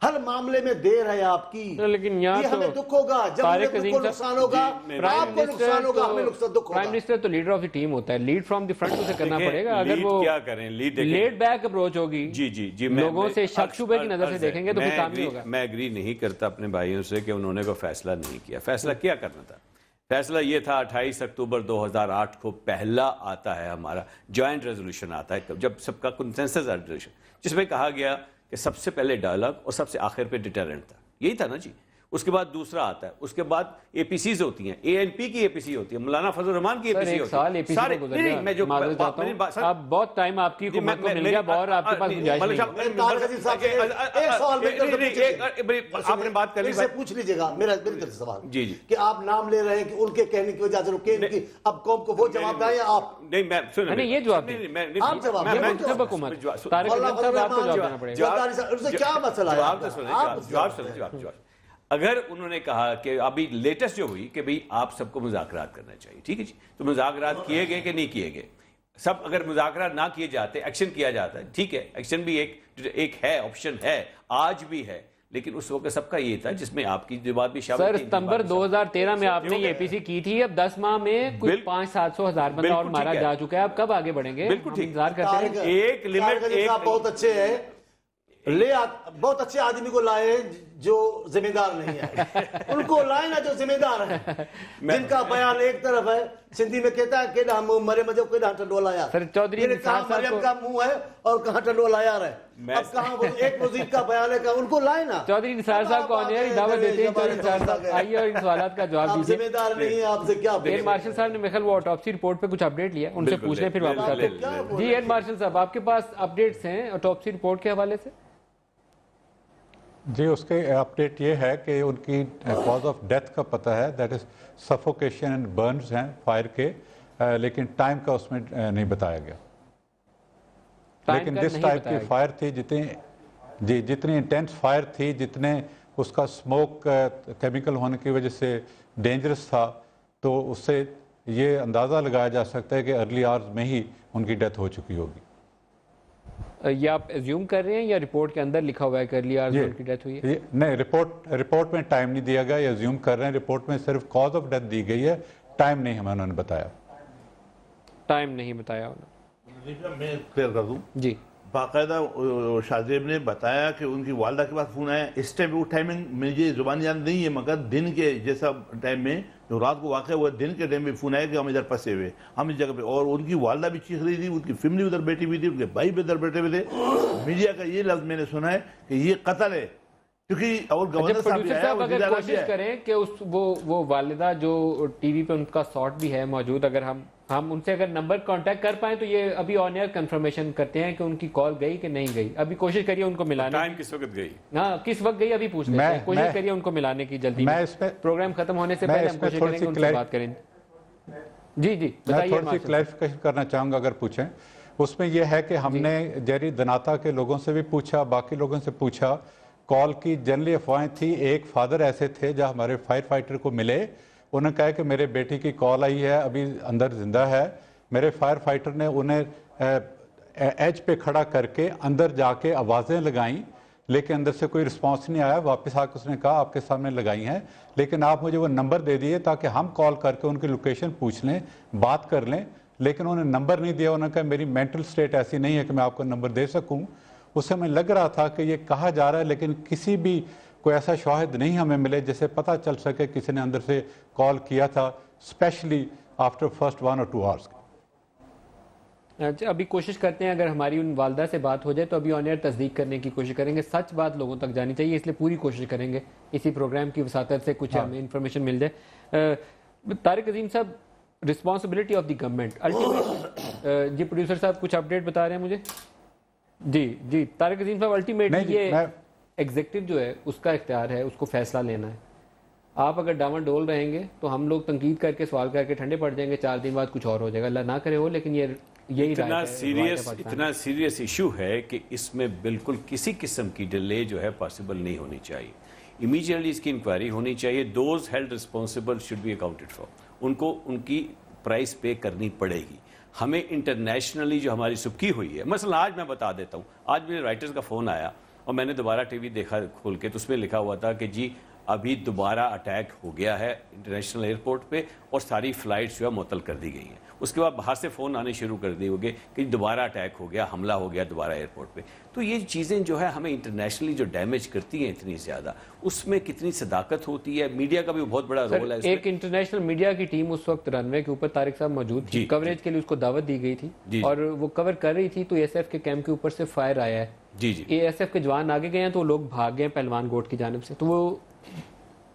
हर मामले में देर है आपकी, लेकिन यहाँ तो हमें दुख होगा जब उनको नुकसान होगा, आपको नुकसान होगा, हमें नुकसान दुख होगा। प्राइम मिनिस्टर तो लीडर ऑफ द टीम होता है, लीड फ्रॉम द फ्रंट उसे करना पड़ेगा। अगर वो क्या करें, लेड बैक अप्रोच होगी, जी लोगों से शक शुबे की नजर से देखेंगे तो काम नहीं होगा। मैं एग्री नहीं करता अपने भाइयों से कि उन्होंने कोई फैसला नहीं किया। फैसला क्या करना था? फैसला ये था 28 अक्टूबर 2008 को पहला आता है हमारा जॉइंट रेजोल्यूशन आता है, जब सबका कंसेंसस रेजोल्यूशन, जिसमें कहा गया कि सबसे पहले डायलॉग और सबसे आखिर पे डिटरेंट था। यही था ना जी। उसके बाद दूसरा आता है, उसके बाद एपीसीज होती हैं, एएनपी की एपीसी होती है, मौलाना फजल रहमान की एपीसी होती है। सारे नहीं, मैं जो अब बहुत टाइम आपकी हुकूमत को मिल गया, और आपके पास गुंजाइश नहीं है। आपने बात कर ली, पूछ लीजिएगा मेरी तरफ से सवाल जी जी कि आप नाम ले रहे हैं कि उनके कहने की वजह से अब कौम को वो जवाब दें या आप? नहीं, मैं सुन, नहीं, ये जवाब आप जवाब क्या मसला है? अगर उन्होंने कहा कि अभी लेटेस्ट जो हुई कि भाई आप सबको मुज़ाकरात करना चाहिए, ठीक है जी, तो मुज़ाकरात किए गए कि नहीं किए गए? सब अगर मुज़ाकरात ना किए जाते, एक्शन किया जाता है, ठीक है, एक्शन भी एक है, ऑप्शन है, आज भी है, लेकिन उस वक्त सबका ये था जिसमें आपकी जो बात भी शामिल सर, सितंबर 2013 में आपने ये एपीसी की थी, अब 10 माह में कुछ 500-700 हजार बंदा और मारा जा चुका है। अब कब आगे बढ़ेंगे? बिल्कुल ठीक, इंतजार करते हैं। एक लिमिट, बहुत अच्छे है, बहुत अच्छे आदमी को लाए जो जिम्मेदार नहीं है, उनको लाए ना जो जिम्मेदार है, जिनका बयान एक तरफ है, सिंधी में कहता है कि हम मरे मजे को टंडोला यार। सर चौधरी मरियम का मुंह है और कहाँ टंडोला यार है, अब कहाँ एक वजीर का बयान है, उनको लाए ना। चौधरी निसार साहब को आने की दावत देते हैं, चौधरी निसार साहब आइए और इन सवालों का जवाब दीजिए। जिम्मेदार नहीं है, आपसे क्या? एयर मार्शल साहब ने मेरे वो ऑटोप्सी रिपोर्ट पे कुछ अपडेट लिया, उनसे पूछ लें फिर वापस आते हैं। जी एयर मार्शल साहब, आपके पास अपडेट्स हैं ऑटोप्सी रिपोर्ट के हवाले से? जी, उसके अपडेट ये है कि उनकी कॉज ऑफ डेथ का पता है, that is suffocation and Burns हैं फायर के, लेकिन टाइम का उसमें नहीं बताया गया। लेकिन जिस टाइप की फायर थी, जितनी इंटेंस फायर थी, जितने उसका स्मोक केमिकल होने की वजह से डेंजरस था, तो उससे ये अंदाज़ा लगाया जा सकता है कि अर्ली आवर्स में ही उनकी डेथ हो चुकी होगी। ये आप एज्यूम कर रहे हैं या रिपोर्ट के अंदर लिखा हुआ है कर लिया उनकी डेथ हुई है? नहीं, रिपोर्ट में टाइम नहीं दिया गया, ये एज्यूम कर रहे हैं। रिपोर्ट में सिर्फ कॉज ऑफ डेथ दी गई है, टाइम नहीं हमें उन्होंने बताया। टाइम नहीं बताया उन्होंने। मैं क्लियर कर दूं जी, बाकायदा शाहजेब ने बताया कि उनकी वालदा के पास फ़ोन आया, इस टाइम वो टाइमिंग मुझे ज़ुबान याद नहीं है, मगर दिन के जैसा टाइम में जो रात को वाक़या हुआ, दिन के टाइम में फ़ोन आया कि हम इधर फंसे हुए, हम इस जगह पे, और उनकी वालदा भी चीख रही थी, उनकी फैमिली उधर बैठी हुई थी, उनके भाई भी उधर बैठे हुए थे। मीडिया का ये लफ्ज़ मैंने सुना है कि ये कत्ल है, क्योंकि और गवर्नर साहब अगर कोशिश करें कि उस वो वालिदा जो टीवी पे उनका शॉट भी है मौजूद, अगर हम उनसे अगर नंबर कांटेक्ट कर पाए तो ये अभी ऑन एयर कंफर्मेशन करते हैं कि उनकी कॉल गई कि नहीं गई। अभी कोशिश करिए उनको मिलाने। टाइम किस वक्त गई? हाँ, किस वक्त गई अभी पूछ लेते हैं। कोशिश करिए उनको मिलाने की जल्दी। प्रोग्राम खत्म होने से पहले हम कोशिश करेंगे उनसे बात करें। जी जी, बताइए। थोड़ी सी क्लैरिफिकेशन करना चाहूँगा अगर पूछें। उसमें यह है कि हमने जेरी दनाता के लोगों से भी पूछा, बाकी लोगों से पूछा, कॉल की जनरली अफवाहें थी। एक फादर ऐसे थे जो हमारे फायर फाइटर को मिले, उन्होंने कहा कि मेरे बेटी की कॉल आई है, अभी अंदर जिंदा है। मेरे फायर फाइटर ने उन्हें एज पे खड़ा करके अंदर जाके आवाज़ें लगाईं, लेकिन अंदर से कोई रिस्पांस नहीं आया। वापस आकर उसने कहा आपके सामने लगाई हैं, लेकिन आप मुझे वो नंबर दे दिए ताकि हम कॉल करके उनकी लोकेशन पूछ लें, बात कर लें। लेकिन उन्होंने नंबर नहीं दिया। उन्होंने कहा मेरी मेंटल स्टेट ऐसी नहीं है कि मैं आपको नंबर दे सकूँ। उससे हमें लग रहा था कि ये कहा जा रहा है, लेकिन किसी भी कोई ऐसा शाहिद नहीं हमें मिले जिससे पता चल सके किसी ने अंदर से कॉल किया था, specially after first 1 or 2 hours. अच्छा, अभी कोशिश करते हैं अगर हमारी उन वालदा से बात हो जाए तो अभी ऑन एयर तस्दीक करने की कोशिश करेंगे। सच बात लोगों तक जानी चाहिए, इसलिए पूरी कोशिश करेंगे इसी प्रोग्राम की वसातत से कुछ हमें इंफॉर्मेशन मिल जाए। तारिक अजीम साहब, responsibility of the government ultimate, जी प्रोड्यूसर साहब कुछ अपडेट बता रहे हैं मुझे। जी तारिक अजीम साहब, अल्टीमेटली ये एग्जीक्यूटिव जो है उसका इख्तियार है, उसको फैसला लेना है। आप अगर डामाडोल रहेंगे तो हम लोग तनकीद करके सवाल करके ठंडे पड़ जाएंगे, 4 दिन बाद कुछ और हो जाएगा, अल्लाह ना करे हो। लेकिन यही इतना सीरियस इशू है कि इसमें बिल्कुल किसी किस्म की डिले जो है पॉसिबल नहीं होनी चाहिए। इमीडिएटली इसकी इंक्वायरी होनी चाहिए। Those held responsible should be accounted for. उनको उनकी प्राइस पे करनी पड़ेगी। हमें इंटरनेशनली जो हमारी सुबकी हुई है, मसलन आज मैं बता देता हूँ, आज मेरे राइटर्स का फ़ोन आया और मैंने दोबारा टीवी देखा खोल के, तो उसमें लिखा हुआ था कि जी अभी दोबारा अटैक हो गया है इंटरनेशनल एयरपोर्ट पे और सारी फ़्लाइट्स जो है मुअत्तल कर दी गई हैं। उसके बाद बाहर से फ़ोन आने शुरू कर दिए होंगे कि दोबारा अटैक हो गया, हमला हो गया दोबारा एयरपोर्ट पे। तो ये चीज़ें जो है हमें इंटरनेशनली जो डैमेज करती हैं इतनी ज़्यादा, उसमें कितनी सदाकत होती है। मीडिया का भी बहुत बड़ा रोल है। एक इंटरनेशनल मीडिया की टीम उस वक्त रनवे के ऊपर तारिक साहब मौजूद थी, कवरेज के लिए उसको दावत दी गई थी और वो कवर कर रही थी, तो ASF के कैंप के ऊपर से फायर आया है। ASF के जवान आगे गए हैं तो लोग भाग गए पहलवान गोट की जानिब से। तो वो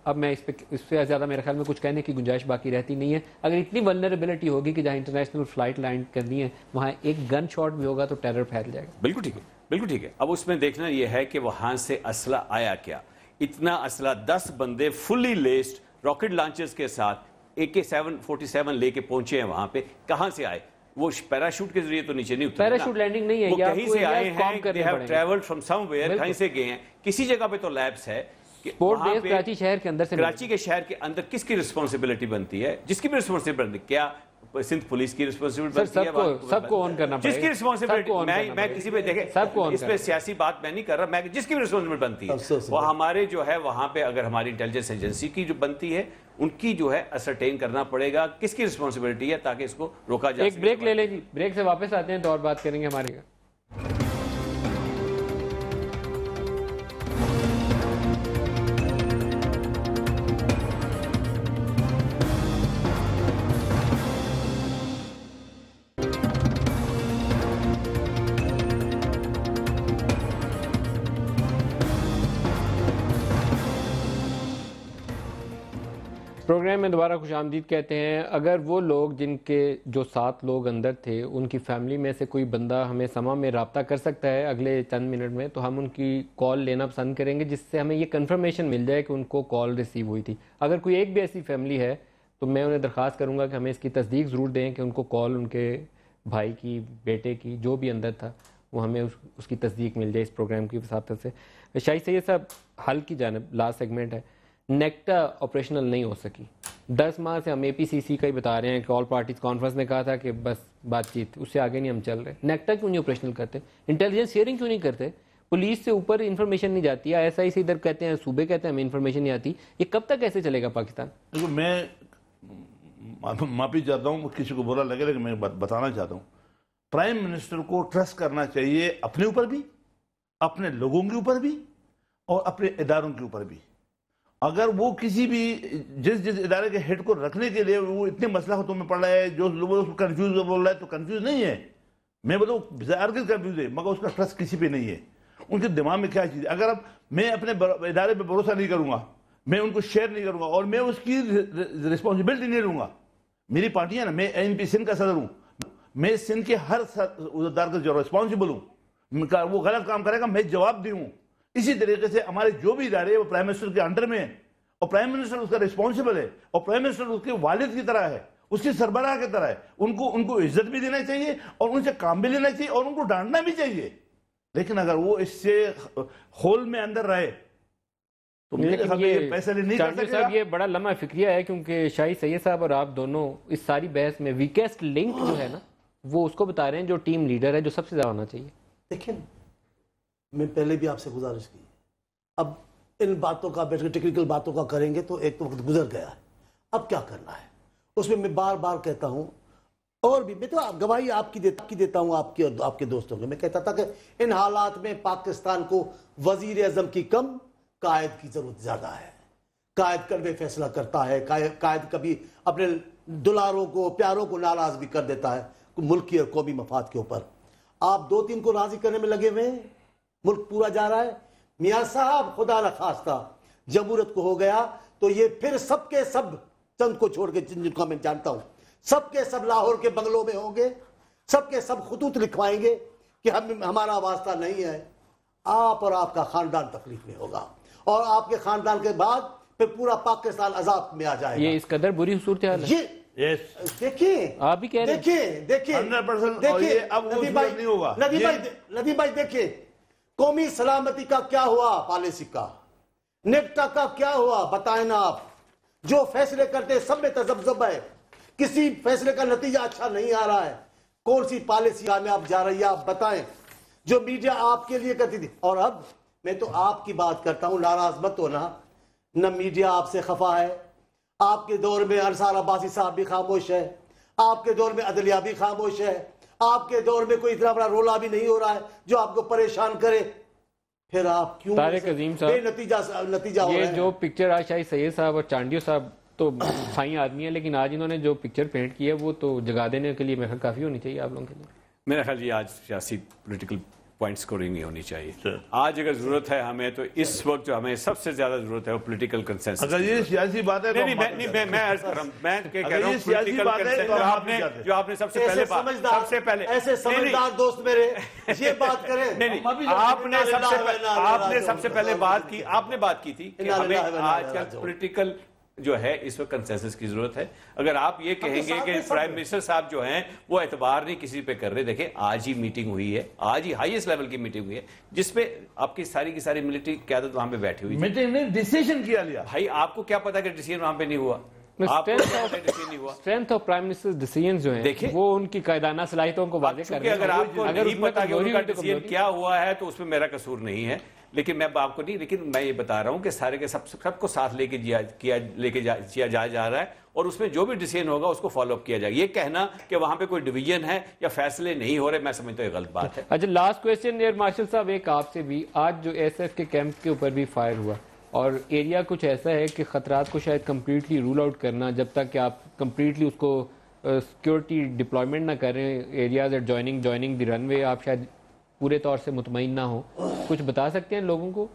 अब मैं इससे ज़्यादा मेरे ख्याल में कुछ कहने की गुंजाइश बाकी रहती नहीं है। अगर इतनी वल्नरेबिलिटी होगी कि जहाँ इंटरनेशनल फ्लाइट लैंड करनी है वहाँ एक गन शॉट भी होगा तो टेरर फैल जाएगा। बिल्कुल ठीक है, बिल्कुल ठीक है। अब उसमें देखना यह है कि वहां से असला आया क्या। इतना असला 10 बंदे फुली लेस्ड रॉकेट लॉन्चर्स के साथ AK-47 लेके पहुंचे हैं वहां पे, कहां से आए? वो पैराशूट के जरिए तो नीचे नहीं उतरे, पैराशूट लैंडिंग नहीं है, वो कहीं से आए हैं, they have travelled from somewhere, कहीं से गए हैं। किसी जगह पे तो लैब्स है। स्पोर्ट बेस कराची शहर के अंदर से, कराची के शहर के अंदर किसकी रिस्पांसिबिलिटी बनती है? जिसकी भी रिस्पांसिबिलिटी बनती है। क्या सिंध पुलिस की रिस्पांसिबिलिटी बनती है? सबको ऑन करना पड़ेगा। जिसकी रिस्पांसिबिलिटी, मैं किसी पे देखे इस पे सियासी बात मैं नहीं कर रहा, मैं जिसकी भी रिस्पांसिबिलिटी बनती है वो हमारे जो है वहां पे, अगर हमारी इंटेलिजेंस एजेंसी की जो बनती है उनकी जो है असरटेन करना पड़ेगा किसकी रिस्पांसिबिलिटी है, ताकि इसको रोका जा सके। एक ब्रेक ले लें जी, ब्रेक से वापस आते हैं तो और बात करेंगे हमारे। प्रोग्राम में दोबारा खुशामदीद कहते हैं। अगर वो लोग जिनके जो 7 लोग अंदर थे उनकी फैमिली में से कोई बंदा हमें समा में रब्ता कर सकता है अगले चंद मिनट में, तो हम उनकी कॉल लेना पसंद करेंगे जिससे हमें ये कंफर्मेशन मिल जाए कि उनको कॉल रिसीव हुई थी। अगर कोई एक भी ऐसी फैमिली है तो मैं उन्हें दरख्वास्त करूँगा कि हमें इसकी तस्दीक ज़रूर दें कि उनको कॉल उनके भाई की, बेटे की, जो भी अंदर था वो हमें उसकी तस्दीक मिल जाए इस प्रोग्राम की वसातत से। शाहिद सैयद साहब, हल की जानिब लास्ट सेगमेंट है। नेक्टा ऑपरेशनल नहीं हो सकी। 10 माह से हम APCC का ही बता रहे हैं कि ऑल पार्टीज कॉन्फ्रेंस ने कहा था कि बस बातचीत, उससे आगे नहीं हम चल रहे। नेक्टा क्यों नहीं ऑपरेशनल करते? इंटेलिजेंस शेयरिंग क्यों नहीं करते? पुलिस से ऊपर इन्फॉर्मेशन नहीं जाती है, ISI से इधर कहते हैं, सूबे कहते हैं हमें इन्फॉर्मेशन नहीं आती। ये कब तक ऐसे चलेगा पाकिस्तान? देखो, मैं माफी चाहता हूँ, किसी को बुरा लगे लेकिन मैं बताना चाहता हूँ, प्राइम मिनिस्टर को ट्रस्ट करना चाहिए अपने ऊपर भी, अपने लोगों के ऊपर भी और अपने इदारों के ऊपर भी। अगर वो किसी भी जिस इदारे के हेड को रखने के लिए वो इतने मसलाहतों में पड़ रहा है, जो लोगों उसको कंफ्यूज बोल रहा है, तो कंफ्यूज नहीं है, मैं बताऊँ कंफ्यूज है, मगर उसका ट्रस्ट किसी पे नहीं है। उनके दिमाग में क्या चीज़ है? अगर अब मैं अपने इदारे पे भरोसा नहीं करूँगा, मैं उनको शेयर नहीं करूँगा और मैं उसकी रिस्पॉन्सिबिलिटी नहीं लूँगा। मेरी पार्टी है ना, मैं ANP सिंध का सदर हूँ, मैं सिंध के हर इदारे का जो रिस्पॉन्सिबल हूँ, वो गलत काम करेगा मैं जवाब दूँ। इसी तरीके से हमारे जो भी इदारे वो प्राइम मिनिस्टर के अंडर में है और प्राइम मिनिस्टर उसका रिस्पॉन्सिबल है और प्राइम मिनिस्टर उसके वालिद की तरह है, उसकी सरबराह की तरह है। उनको इज्जत भी देना चाहिए और उनसे काम भी लेना चाहिए और उनको डांटना भी चाहिए। लेकिन अगर वो इससे होल में अंदर रहे तो मेरे ख्याल में ये फैसले नहीं कर सकेगा। साहब, ये बड़ा लम्हा फिक्रिया है, क्योंकि शाहिद सैयद साहब और आप दोनों इस सारी बहस में वीकेस्ट लिंक जो है ना, वो उसको बता रहे हैं जो टीम लीडर है, जो सबसे ज्यादा होना चाहिए। देखिए, मैं पहले भी आपसे गुजारिश की, अब इन बातों का बैठ के टेक्निकल बातों का करेंगे तो एक तो वक्त गुजर गया है, अब क्या करना है उसमें मैं बार बार कहता हूं, और भी मैं तो गवाही आपकी देता हूं, आपके दोस्तों को। मैं कहता था कि इन हालात में पाकिस्तान को वजीर आजम की कम, कायद की जरूरत ज्यादा है। कायद कड़वे फैसला करता है, कायद कभी अपने दुलारों को, प्यारों को नाराज भी कर देता है मुल्की और कौमी मफाद के ऊपर। आप 2-3 को राजी करने में लगे हुए, मुल्क पूरा जा रहा है। मियाँ साहब, खुदा न खास्ता जमहूरियत को हो गया तो ये फिर सबके सब, चंद को छोड़ के जिनको मैं जानता हूं, सबके सब लाहौर के बंगलों में होंगे, सबके सब खुतूत लिखवाएंगे कि हमारा वास्ता नहीं है। आप और आपका खानदान तकलीफ में होगा और आपके खानदान के बाद फिर पूरा पाकिस्तान अजाब में आ जाएगा। ये इस कदर बुरी सूरत हाल है। देखिए, आप भी कह रहे हैं, देखिए 100% अब वो नहीं होगा। नदी भाई देखिए, कौमी सलामती का क्या हुआ, पॉलिसी का, नेक्टा का क्या हुआ, बताएं ना आप। जो फैसले करते सब में तजब्जुब है, किसी फैसले का नतीजा अच्छा नहीं आ रहा है। कौन सी पॉलिसी कामयाब जा रही है आप बताएं, जो मीडिया आपके लिए करती थी। और अब मैं तो आपकी बात करता हूं, नाराज मत होना, न मीडिया आपसे खफा है। आपके दौर में अंसार अब्बासी साहब भी खामोश है, आपके दौर में अदलिया भी खामोश है, आपके दौर में कोई इतना बड़ा रोला भी नहीं हो रहा है जो आपको परेशान करे। फिर आप क्यों तारिक अजीम साहब, नतीजा ये जो पिक्चर आज शाहिद सैयद साहब और चांडियो साहब तो साई आदमी है, लेकिन आज इन्होंने जो पिक्चर पेंट की है वो तो जगा देने के लिए मेरे ख्याल काफ़ी होनी चाहिए आप लोगों के लिए। मेरा ख्याल ये आज सियासी पॉलिटिकल पॉइंट स्कोरिंग नहीं होनी चाहिए। आज अगर जरूरत है हमें, तो इस वक्त जो हमें सबसे ज्यादा जरूरत है वो पॉलिटिकल कंसेंसस। अगर ये सियासी बात है तो नहीं, मैं अर्ज कर रहा हूं, मैं कह रहा हूं सियासी बात है तो जो आपने सबसे पहले ऐसे समझदार दोस्त मेरे ये बात करें। नहीं, आपने सबसे पहले बात की थी कि हमें आजकल पॉलिटिकल जो है इस वक्त कंसेंसस की जरूरत है। अगर आप ये कहेंगे कि प्राइम मिनिस्टर साहब जो हैं वो एतबार नहीं किसी पे कर रहे, देखें आज ही मीटिंग हुई है, आज ही हाईएस्ट लेवल की मीटिंग हुई है जिसपे आपकी सारी की सारी मिलिट्री क्यादत वहां पे बैठी हुई है। मीटिंग ने डिसीजन किया लिया। भाई आपको क्या पता कि डिसीजन वहां पे नहीं हुआ? Strength of prime minister decision जो है देखिए, वो उनकी कायदाना सलाहियतों को वादे कर रहे हैं। अगर आपको नहीं पता कि उनका डिसीजन तो क्या हुआ है तो उसमें मेरा कसूर नहीं है, लेकिन मैं आपको नहीं, लेकिन मैं ये बता रहा हूं कि सारे के सबको साथ लेके किया जा रहा है और उसमें जो भी डिसीजन होगा उसको फॉलो अप किया जाएगा। ये कहना कि वहां पे कोई डिवीजन है या फैसले नहीं हो रहे, मैं समझता हूं ये गलत बात है। अच्छा, लास्ट क्वेश्चन एयर मार्शल साहब, एक आपसे भी, आज जो एसएफ के कैंप के ऊपर भी फायर हुआ और एरिया कुछ ऐसा है कि खतरात को शायद कम्प्लीटली रूल आउट करना, जब तक कि आप कम्प्लीटली उसको सिक्योरिटी डिप्लॉयमेंट ना करें, areas at joining the runway, आप शायद पूरे तौर से मुतमईन ना हो, कुछ बता सकते हैं लोगों को?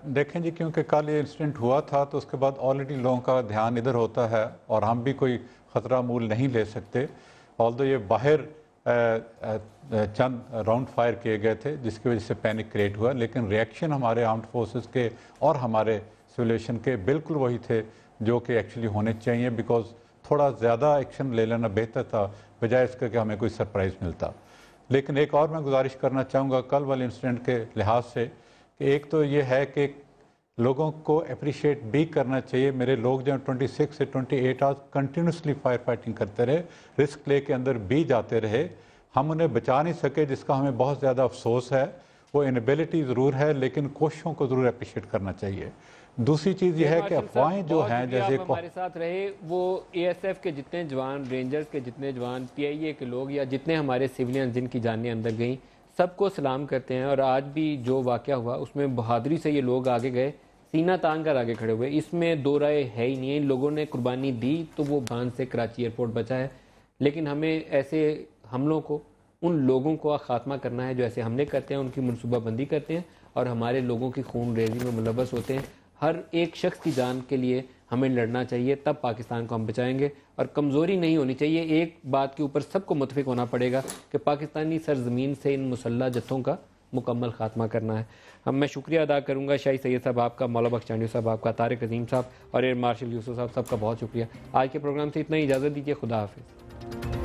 देखें जी, क्योंकि कल ये इंसिडेंट हुआ था तो उसके बाद ऑलरेडी लोगों का ध्यान इधर होता है और हम भी कोई ख़तरा मूल नहीं ले सकते। ऑल्दो ये बाहर चंद राउंड फायर किए गए थे जिसकी वजह से पैनिक क्रिएट हुआ, लेकिन रिएक्शन हमारे आर्म्ड फोर्सेस के और हमारे सिविलियन के बिल्कुल वही थे जो कि एक्चुअली होने चाहिए, बिकॉज थोड़ा ज़्यादा एक्शन ले लेना बेहतर था बजाय इसके कि हमें कोई सरप्राइज़ मिलता। लेकिन एक और मैं गुजारिश करना चाहूँगा कल वाले इंसिडेंट के लिहाज से कि एक तो ये है कि लोगों को अप्रिशिएट भी करना चाहिए। मेरे लोग जो 26 से 28 आवर्स कंटिन्यूसली फायर फाइटिंग करते रहे, रिस्क ले के अंदर भी जाते रहे, हम उन्हें बचा नहीं सके जिसका हमें बहुत ज़्यादा अफसोस है। वो इनएबिलिटी ज़रूर है लेकिन कोशिशों को ज़रूर अप्रिशिएट करना चाहिए। दूसरी चीज़ ये है कि अफवाहें जो हैं जैसे हमारे साथ रहे, वो एएसएफ के जितने जवान, रेंजर्स के जितने जवान, पीआईए के लोग या जितने हमारे सिविलियन जिनकी जानें अंदर गई, सबको सलाम करते हैं। और आज भी जो वाक़या हुआ उसमें बहादुरी से ये लोग आगे गए, सीना तान कर आगे खड़े हुए, इसमें दो राय है ही नहीं है। इन लोगों ने कुर्बानी दी तो वो भान से कराची एयरपोर्ट बचा है, लेकिन हमें ऐसे हमलों को, उन लोगों को खात्मा करना है जो ऐसे हमले करते हैं, उनकी मनसूबाबंदी करते हैं और हमारे लोगों की खून रेजी में मुलव्वस होते हैं। हर एक शख्स की जान के लिए हमें लड़ना चाहिए, तब पाकिस्तान को हम बचाएंगे। और कमज़ोरी नहीं होनी चाहिए। एक बात के ऊपर सबको मुतफिक होना पड़ेगा कि पाकिस्तानी सरजमीन से इन मुसल्लह जत्थों का मुकम्मल खात्मा करना है। मैं शुक्रिया अदा करूँगा शाही सैयद साहब आपका, मौला बख्श चांडियो साहब आपका, तारिक अजीम साहब और एयर मार्शल यूसुफ साहब, सबका बहुत शुक्रिया। आज के प्रोग्राम से इतना ही, इजाज़त दीजिए, खुदा हाफिज़।